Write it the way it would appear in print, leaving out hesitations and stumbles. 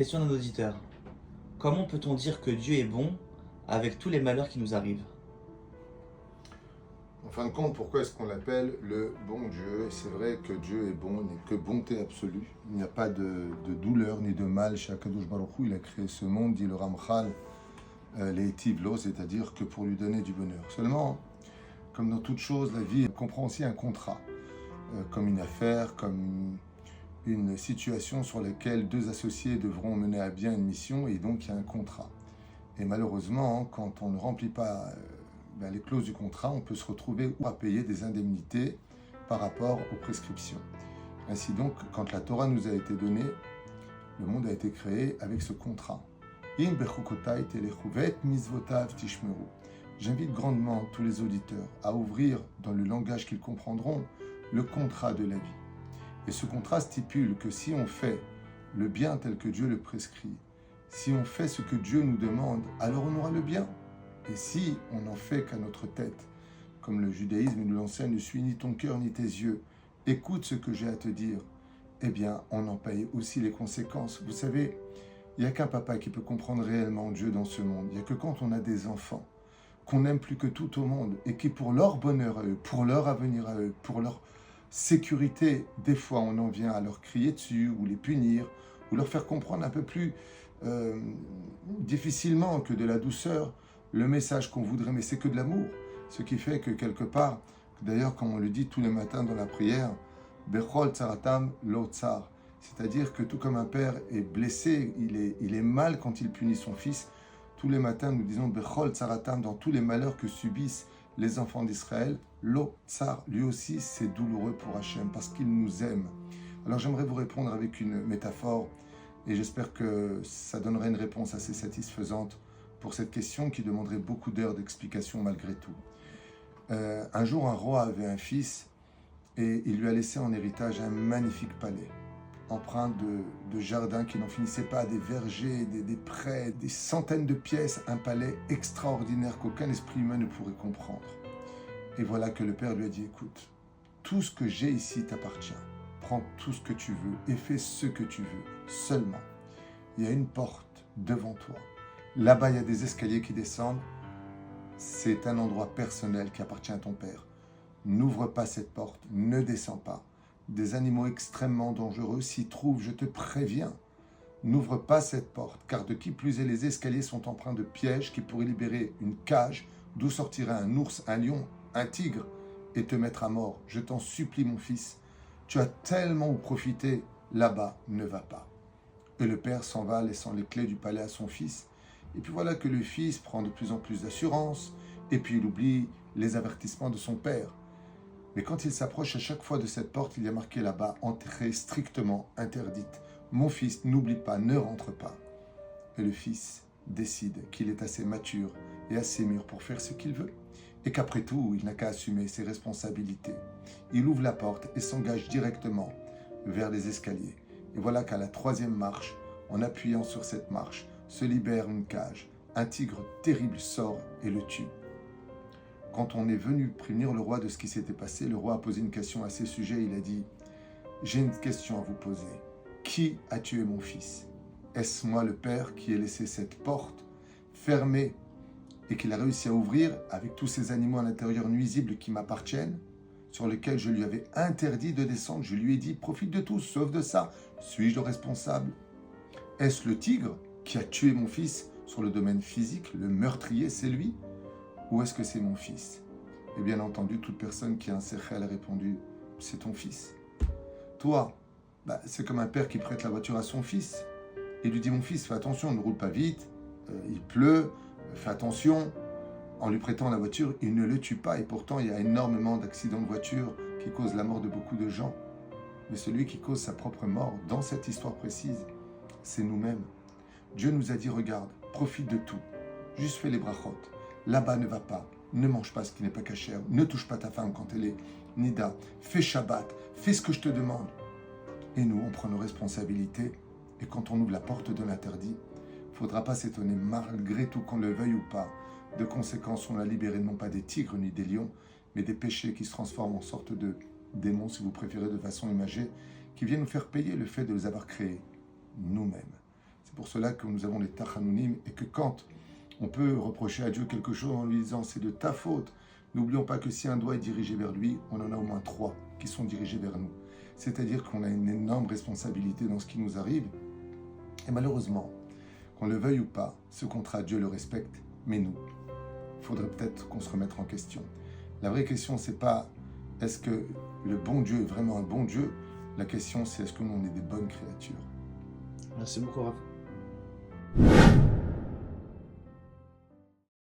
Question d'un auditeur. Comment peut-on dire que Dieu est bon avec tous les malheurs qui nous arrivent? En fin de compte, pourquoi est-ce qu'on l'appelle le bon Dieu? C'est vrai que Dieu est bon, n'est que bonté absolue. Il n'y a pas de douleur ni de mal chez Akadosh Baruch Hu. Il a créé ce monde, dit le Ramchal, les Tivlo, c'est-à-dire que pour lui donner du bonheur. Seulement, comme dans toute chose, la vie comprend aussi un contrat, comme une affaire, comme une situation sur laquelle deux associés devront mener à bien une mission, et donc il y a un contrat. Et malheureusement, quand on ne remplit pas les clauses du contrat, on peut se retrouver à payer des indemnités par rapport aux prescriptions. Ainsi donc, quand la Torah nous a été donnée, le monde a été créé avec ce contrat. J'invite grandement tous les auditeurs à ouvrir dans le langage qu'ils comprendront le contrat de la vie. Et ce contrat stipule que si on fait le bien tel que Dieu le prescrit, si on fait ce que Dieu nous demande, alors on aura le bien. Et si on n'en fait qu'à notre tête, comme le judaïsme nous l'enseigne, ne suis ni ton cœur ni tes yeux, écoute ce que j'ai à te dire, eh bien, on en paye aussi les conséquences. Vous savez, il n'y a qu'un papa qui peut comprendre réellement Dieu dans ce monde. Il n'y a que quand on a des enfants, qu'on aime plus que tout au monde, et qui pour leur bonheur à eux, pour leur avenir à eux, pour leur sécurité, des fois on en vient à leur crier dessus, ou les punir, ou leur faire comprendre un peu plus difficilement que de la douceur, le message qu'on voudrait, mais c'est que de l'amour. Ce qui fait que quelque part, d'ailleurs, comme on le dit tous les matins dans la prière, Bechol tsaratam lo tsar, c'est-à-dire que tout comme un père est blessé, il est mal quand il punit son fils, tous les matins nous disons Bechol tsaratam, dans tous les malheurs que subissent les enfants d'Israël, lo tsar, lui aussi c'est douloureux pour Hachem, parce qu'il nous aime. Alors j'aimerais vous répondre avec une métaphore, et j'espère que ça donnerait une réponse assez satisfaisante pour cette question qui demanderait beaucoup d'heures d'explication malgré tout. Un jour, un roi avait un fils et il lui a laissé en héritage un magnifique palais, empreint de jardins qui n'en finissaient pas, des vergers, des prés, des centaines de pièces, un palais extraordinaire qu'aucun esprit humain ne pourrait comprendre. Et voilà que le père lui a dit, écoute, tout ce que j'ai ici t'appartient. Prends tout ce que tu veux et fais ce que tu veux. Seulement, il y a une porte devant toi. Là-bas, il y a des escaliers qui descendent. C'est un endroit personnel qui appartient à ton père. N'ouvre pas cette porte, ne descends pas. Des animaux extrêmement dangereux s'y trouvent, je te préviens. N'ouvre pas cette porte, car de qui plus est, les escaliers sont empreints de pièges qui pourraient libérer une cage d'où sortirait un ours, un lion, un tigre et te mettre à mort. Je t'en supplie, mon fils. Tu as tellement où profiter, là-bas, ne va pas. Et le père s'en va, laissant les clés du palais à son fils. Et puis voilà que le fils prend de plus en plus d'assurance, et puis il oublie les avertissements de son père. Mais quand il s'approche à chaque fois de cette porte, il y a marqué là-bas, entrée strictement interdite. Mon fils, n'oublie pas, ne rentre pas. Et le fils décide qu'il est assez mature et assez mûr pour faire ce qu'il veut, et qu'après tout, il n'a qu'à assumer ses responsabilités. Il ouvre la porte et s'engage directement vers les escaliers. Et voilà qu'à la troisième marche, en appuyant sur cette marche, se libère une cage. Un tigre terrible sort et le tue. Quand on est venu prévenir le roi de ce qui s'était passé, le roi a posé une question à ces sujets. Il a dit, j'ai une question à vous poser. Qui a tué mon fils? Est-ce moi le père qui ai laissé cette porte fermée et qu'il a réussi à ouvrir avec tous ces animaux à l'intérieur nuisibles qui m'appartiennent, sur lesquels je lui avais interdit de descendre? Je lui ai dit, profite de tout, sauf de ça. Suis-je le responsable? Est-ce le tigre qui a tué mon fils sur le domaine physique? Le meurtrier, c'est lui? Ou est-ce que c'est mon fils? Et bien entendu, toute personne qui a un séchel a répondu, c'est ton fils. Toi, c'est comme un père qui prête la voiture à son fils et lui dit, mon fils, fais attention, ne roule pas vite, il pleut, fais attention. En lui prêtant la voiture, il ne le tue pas. Et pourtant, il y a énormément d'accidents de voiture qui causent la mort de beaucoup de gens. Mais celui qui cause sa propre mort, dans cette histoire précise, c'est nous-mêmes. Dieu nous a dit, regarde, profite de tout. Juste fais les brachot. Là-bas, ne va pas. Ne mange pas ce qui n'est pas cachère. Ne touche pas ta femme quand elle est nida. Fais Shabbat. Fais ce que je te demande. Et nous, on prend nos responsabilités. Et quand on ouvre la porte de l'interdit, il ne faudra pas s'étonner, malgré tout, qu'on le veuille ou pas. De conséquence, on a libéré non pas des tigres ni des lions, mais des péchés qui se transforment en sorte de démons, si vous préférez, de façon imagée, qui viennent nous faire payer le fait de les avoir créés nous-mêmes. C'est pour cela que nous avons les Tachanunim et que quand on peut reprocher à Dieu quelque chose en lui disant c'est de ta faute, n'oublions pas que si un doigt est dirigé vers lui, on en a au moins 3 qui sont dirigés vers nous. C'est-à-dire qu'on a une énorme responsabilité dans ce qui nous arrive. Et malheureusement, qu'on le veuille ou pas, ce contrat, Dieu le respecte, mais nous, il faudrait peut-être qu'on se remette en question. La vraie question, c'est pas est-ce que le bon Dieu est vraiment un bon Dieu. La question, c'est est-ce que nous, on est des bonnes créatures. Merci beaucoup, Rav.